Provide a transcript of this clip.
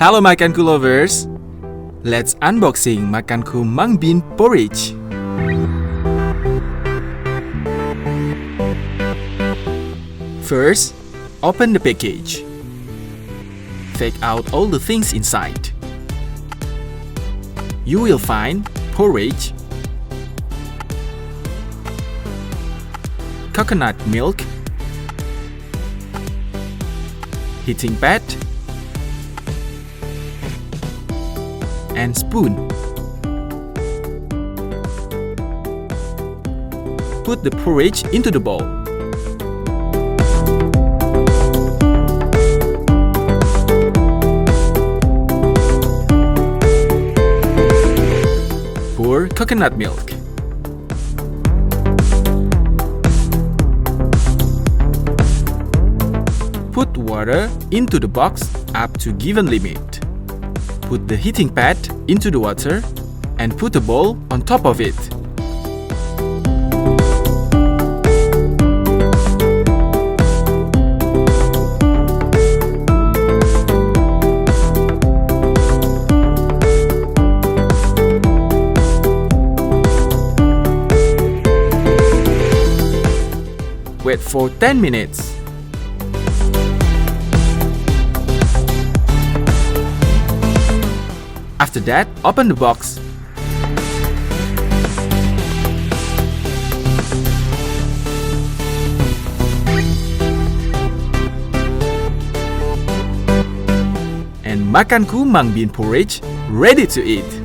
Hello Makanku lovers! Let's unboxing Makanku mung bean porridge. First, open the package. Take out all the things inside. You will find porridge, coconut milk, heating pad, and spoon. Put the porridge into the bowl. Pour coconut milk. Put water into the box up to given limit. Put the heating pad into the water and put a bowl on top of it. Wait for 10 minutes. After that, open the box. And Makanku mung bean porridge ready to eat.